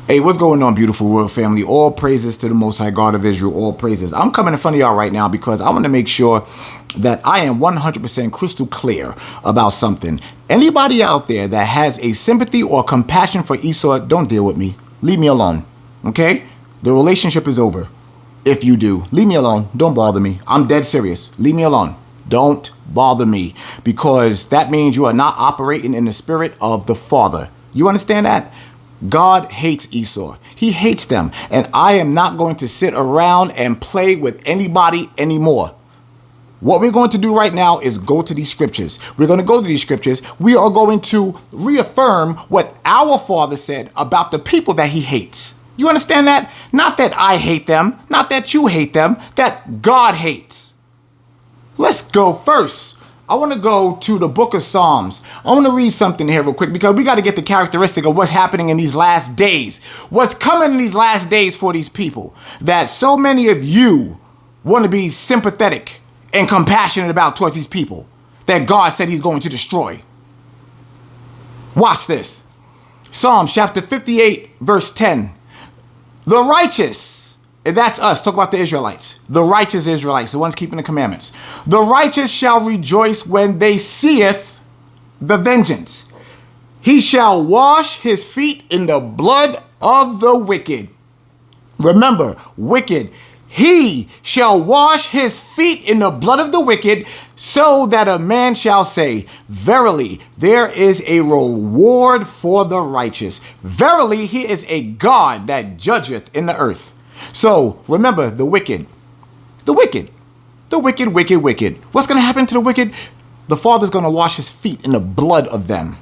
Hey, what's going on, beautiful royal family? All praises to the Most High God of Israel. All praises. I'm coming in front of y'all right now because I want to make sure that I am 100% crystal clear about something. Anybody out there that has a sympathy or compassion for Esau, don't deal with me. Leave me alone. Okay? The relationship is over. If you do, leave me alone. Don't bother me. I'm dead serious. Leave me alone. Don't bother me, because that means you are not operating in the spirit of the Father. You understand that? God hates Esau. He hates them. And I am not going to sit around and play with anybody anymore. What we're going to do right now is go to these scriptures. We're going to go to these scriptures. We are going to reaffirm what our Father said about the people that he hates. You understand that? Not that I hate them, not that you hate them, that God hates. Let's go first. I want to go to the book of Psalms. I want to read something here real quick because we got to get the characteristic of what's happening in these last days. What's coming in these last days for these people that so many of you want to be sympathetic and compassionate about towards these people that God said he's going to destroy. Watch this. Psalms chapter 58, verse 10. The righteous, and that's us, talk about the Israelites, the righteous Israelites, the ones keeping the commandments. The righteous shall rejoice when they seeth the vengeance. He shall wash his feet in the blood of the wicked. Remember, wicked. He shall wash his feet in the blood of the wicked, so that a man shall say, verily, there is a reward for the righteous. Verily, he is a God that judgeth in the earth. So remember, the wicked, the wicked, the wicked, wicked, wicked. What's going to happen to the wicked? The Father's going to wash his feet in the blood of them.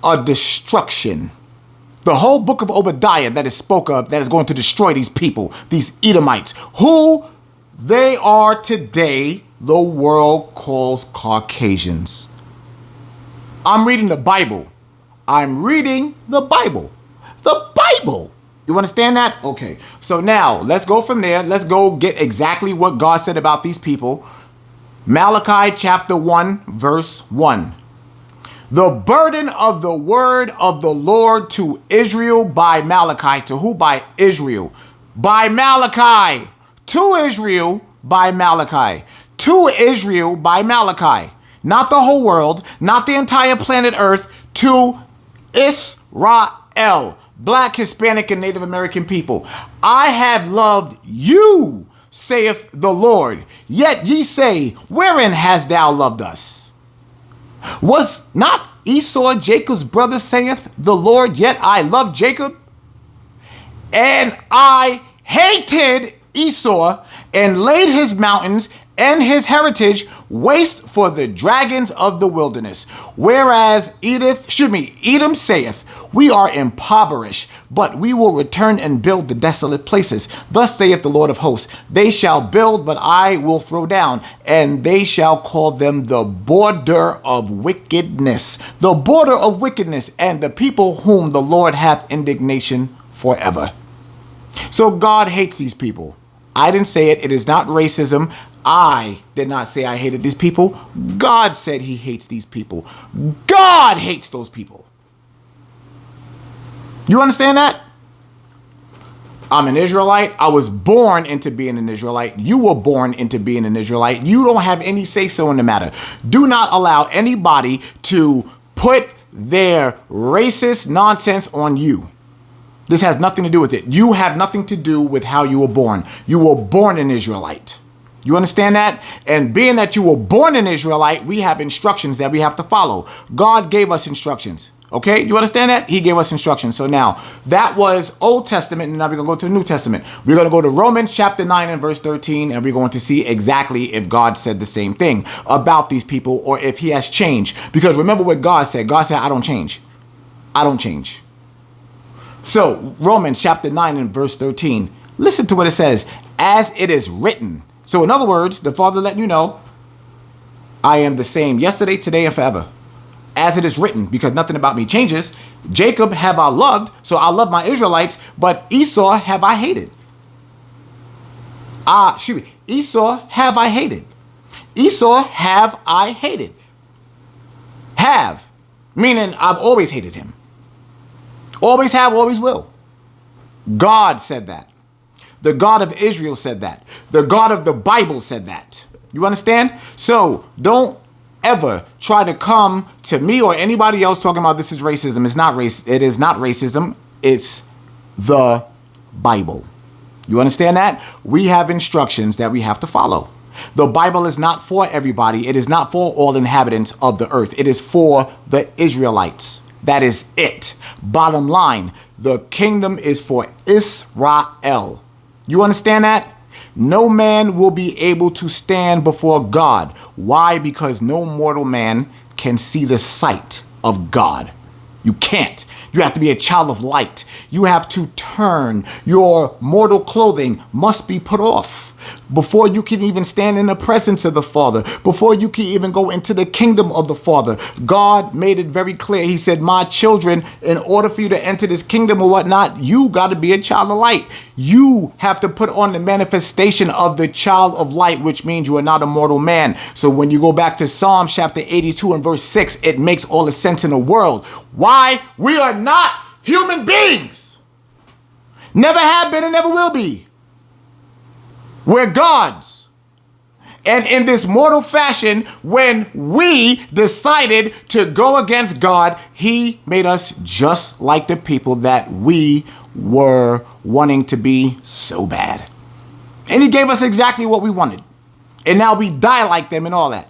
A destruction. The whole book of Obadiah that is spoke of, that is going to destroy these people, these Edomites, who they are today, the world calls Caucasians. I'm reading the Bible. I'm reading the Bible. The Bible. You understand that? Okay. So now let's go from there. Let's go get exactly what God said about these people. Malachi chapter 1, verse 1. The burden of the word of the Lord to Israel by Malachi. To who? By Israel. By Malachi. To Israel by Malachi. To Israel by Malachi. Not the whole world. Not the entire planet Earth. To Israel. Black, Hispanic, and Native American people. I have loved you, saith the Lord. Yet ye say, wherein hast thou loved us? Was not Esau Jacob's brother, saith the Lord? Yet I loved Jacob. And I hated Esau, and laid his mountains and his heritage waste for the dragons of the wilderness. Whereas Edom saith, we are impoverished, but we will return and build the desolate places. Thus saith the Lord of hosts, they shall build, but I will throw down, and they shall call them the border of wickedness. The border of wickedness, and the people whom the Lord hath indignation forever. So God hates these people. I didn't say it. It is not racism. I did not say I hated these people. God said he hates these people. God hates those people. You understand that? I'm an Israelite. I was born into being an Israelite. You were born into being an Israelite. You don't have any say-so in the matter. Do not allow anybody to put their racist nonsense on you. This has nothing to do with it. You have nothing to do with how you were born. You were born an Israelite. You understand that? And being that you were born an Israelite, we have instructions that we have to follow. God gave us instructions. Okay? You understand that? He gave us instructions. So now, that was Old Testament, and now we're going to go to the New Testament. We're going to go to Romans chapter 9 and verse 13, and we're going to see exactly if God said the same thing about these people, or if he has changed. Because remember what God said. God said, I don't change. I don't change. So, Romans chapter 9 and verse 13. Listen to what it says. As it is written. So, in other words, the Father letting you know, I am the same yesterday, today, and forever. As it is written, because nothing about me changes. Jacob have I loved, so I love my Israelites, but Esau have I hated. Esau have I hated. Esau have I hated. Have, meaning I've always hated him. Always have, always will. God said that. The God of Israel said that. The God of the Bible said that. You understand? So don't ever try to come to me or anybody else talking about this is racism. It's not race. It is not racism. It's the Bible. You understand that? We have instructions that we have to follow. The Bible is not for everybody. It is not for all inhabitants of the earth. It is for the Israelites. That is it. Bottom line, the kingdom is for Israel. You understand that? No man will be able to stand before God. Why? Because no mortal man can see the sight of God. You can't. You have to be a child of light. You have to turn. Your mortal clothing must be put off before you can even stand in the presence of the Father, before you can even go into the kingdom of the Father. God made it very clear. He said, my children, in order for you to enter this kingdom or whatnot, you got to be a child of light. You have to put on the manifestation of the child of light, which means you are not a mortal man. So when you go back to Psalm chapter 82 and verse 6, it makes all the sense in the world. Why? We are not human beings. Never have been and never will be. We're gods. And in this mortal fashion, when we decided to go against God, he made us just like the people that we were wanting to be so bad. And he gave us exactly what we wanted. And now we die like them and all that.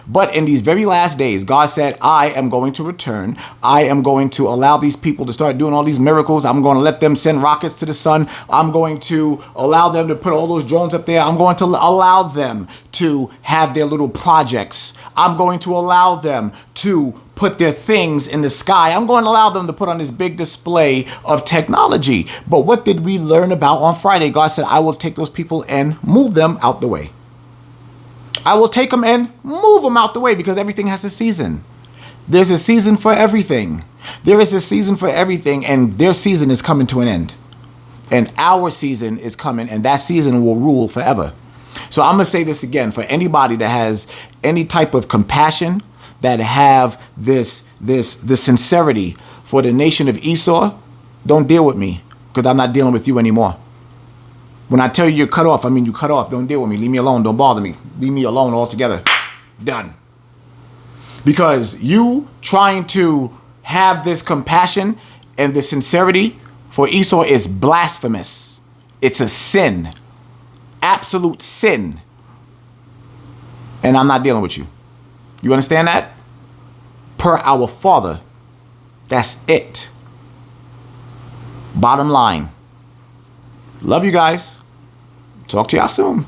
But in these very last days, God said, I am going to return. I am going to allow these people to start doing all these miracles. I'm going to let them send rockets to the sun. I'm going to allow them to put all those drones up there. I'm going to allow them to have their little projects. I'm going to allow them to put their things in the sky. I'm going to allow them to put on this big display of technology. But what did we learn about on Friday? God said, I will take those people and move them out the way. I will take them and move them out the way because everything has a season. There's a season for everything. There is a season for everything, and their season is coming to an end. And our season is coming, and that season will rule forever. So I'm going to say this again for anybody that has any type of compassion, that have this sincerity for the nation of Esau, don't deal with me because I'm not dealing with you anymore. When I tell you you're cut off, I mean you cut off. Don't deal with me. Leave me alone. Don't bother me. Leave me alone altogether. Done. Because you trying to have this compassion and this sincerity for Esau is blasphemous. It's a sin. Absolute sin. And I'm not dealing with you. You understand that? Per our Father. That's it. Bottom line. Love you guys. Talk to y'all soon.